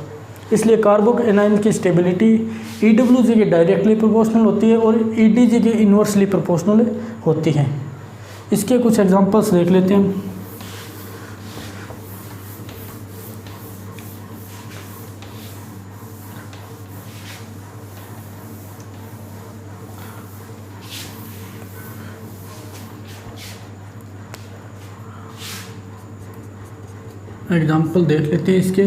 इसलिए कार्बो एनाइन की स्टेबिलिटी EWG के डायरेक्टली प्रोपोर्शनल होती है और EDG के इन्वर्सली प्रोपोर्शनल होती है। इसके कुछ एग्जांपल्स देख लेते हैं। एग्जांपल देख लेते हैं इसके।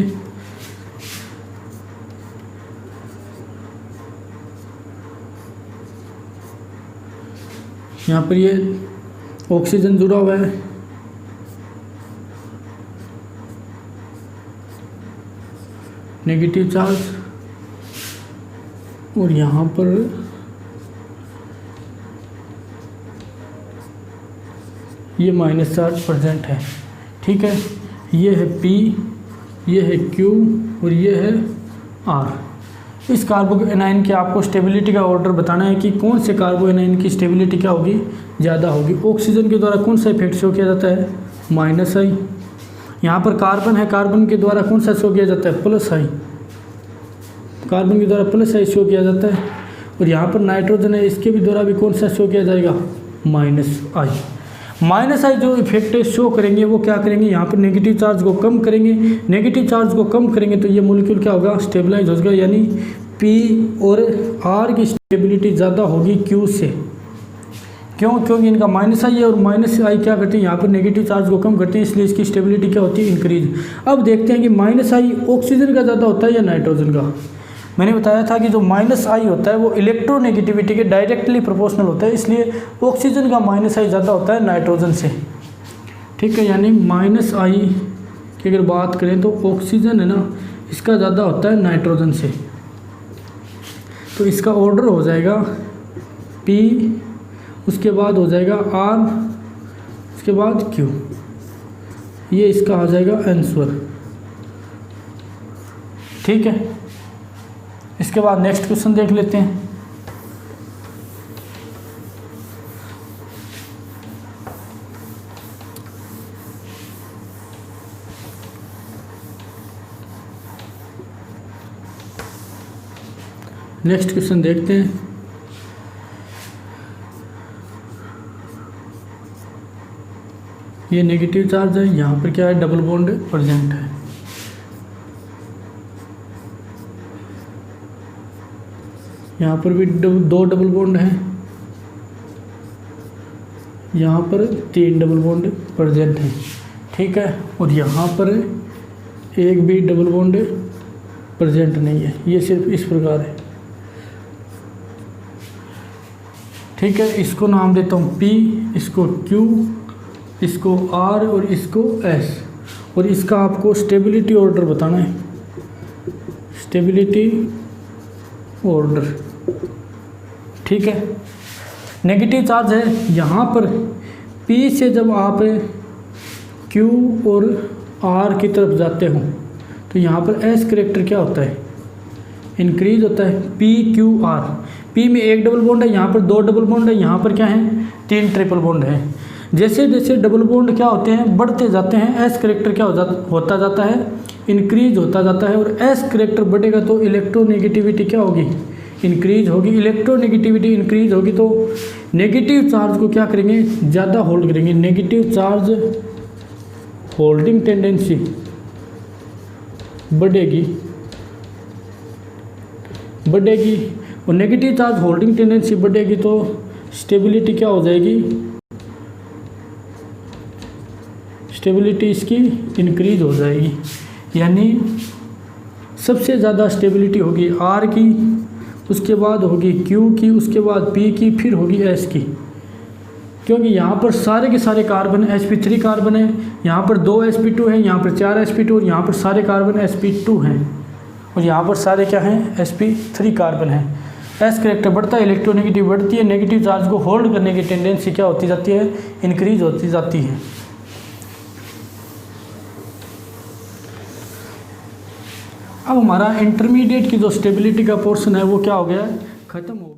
यहाँ पर ये ऑक्सीजन जुड़ा हुआ है, नेगेटिव चार्ज, और यहाँ पर ये माइनस चार्ज प्रेजेंट है, ठीक है। ये है P, ये है Q और ये है R। इस कार्बो एनाइन के आपको स्टेबिलिटी का ऑर्डर बताना है कि कौन से कार्बो एनाइन की स्टेबिलिटी क्या होगी, ज़्यादा होगी। ऑक्सीजन के द्वारा कौन सा इफेक्ट शो किया जाता है, -I। यहाँ पर कार्बन है, कार्बन के द्वारा कौन सा शो किया जाता है, +I। कार्बन के द्वारा +I शो किया जाता है। और यहाँ पर नाइट्रोजन है, इसके भी द्वारा भी कौन सा शो किया जाएगा, -I। -I जो इफेक्ट शो करेंगे वो क्या करेंगे, यहाँ पर नेगेटिव चार्ज को कम करेंगे। नेगेटिव चार्ज को कम करेंगे तो ये मॉलिक्यूल क्या होगा, स्टेबलाइज हो जाएगा। यानी P और R की स्टेबिलिटी ज़्यादा होगी Q से। क्यों, क्योंकि इनका -I है और -I क्या करते हैं, यहाँ पर नेगेटिव चार्ज को कम करते हैं, इसलिए इसकी स्टेबिलिटी क्या होती है, इंक्रीज। अब देखते हैं कि -I ऑक्सीजन का ज़्यादा होता है या नाइट्रोजन का। मैंने बताया था कि जो -I होता है वो इलेक्ट्रोनेगेटिविटी के डायरेक्टली प्रोपोर्शनल होता है, इसलिए ऑक्सीजन का -I ज़्यादा होता है नाइट्रोजन से, ठीक है। यानी -I की अगर बात करें तो ऑक्सीजन है ना, इसका ज़्यादा होता है नाइट्रोजन से। तो इसका ऑर्डर हो जाएगा P, उसके बाद हो जाएगा R, उसके बाद Q, ये इसका आ जाएगा आंसर, ठीक है। इसके बाद नेक्स्ट क्वेश्चन देख लेते हैं। नेक्स्ट क्वेश्चन देखते हैं। ये नेगेटिव चार्ज है, यहाँ पर क्या है, डबल बॉन्ड प्रेजेंट है। यहाँ पर भी दो डबल बॉन्ड हैं, यहाँ पर 3 डबल बॉन्ड प्रेजेंट हैं, ठीक है। और यहाँ पर एक भी डबल बॉन्ड प्रेजेंट नहीं है, ये सिर्फ इस प्रकार है। ठीक है, इसको नाम देता हूँ P, इसको Q, इसको R और इसको S, और इसका आपको स्टेबिलिटी ऑर्डर बताना है, स्टेबिलिटी ऑर्डर। ठीक है, नेगेटिव चार्ज है यहाँ पर P से जब आप Q और R की तरफ जाते हो तो यहाँ पर S करेक्टर क्या होता है, इंक्रीज होता है, PQR। P में एक डबल बॉन्ड है, यहाँ पर दो डबल बॉन्ड है, यहाँ पर क्या है, तीन ट्रिपल बॉन्ड है। जैसे जैसे डबल बॉन्ड क्या होते हैं, बढ़ते जाते हैं, S करेक्टर क्या होता जाता है, इंक्रीज होता जाता है। और S करेक्टर बढ़ेगा तो इलेक्ट्रोनेगेटिविटी क्या होगी, इंक्रीज होगी। इलेक्ट्रोनेगेटिविटी इंक्रीज होगी तो नेगेटिव चार्ज को क्या करेंगे, ज़्यादा होल्ड करेंगे। नेगेटिव चार्ज होल्डिंग टेंडेंसी बढ़ेगी और नेगेटिव चार्ज होल्डिंग टेंडेंसी बढ़ेगी तो स्टेबिलिटी क्या हो जाएगी, स्टेबिलिटी इसकी इंक्रीज हो जाएगी। यानी सबसे ज़्यादा स्टेबिलिटी होगी R की, उसके बाद होगी Q की, उसके बाद P की, फिर होगी S की। क्योंकि यहाँ पर सारे के सारे कार्बन sp3 कार्बन है, यहाँ पर 2 sp2 है, यहाँ पर 4 sp2 और यहाँ पर सारे कार्बन sp2 हैं, और यहाँ पर सारे क्या हैं, sp3 कार्बन है। S करेक्टर बढ़ता है, इलेक्ट्रोनेगेटिव बढ़ती है, नेगेटिव चार्ज को होल्ड करने की टेंडेंसी क्या होती जाती है, इंक्रीज होती जाती है। अब हमारा इंटरमीडिएट की जो स्टेबिलिटी का पोर्शन है वो क्या हो गया, खत्म हो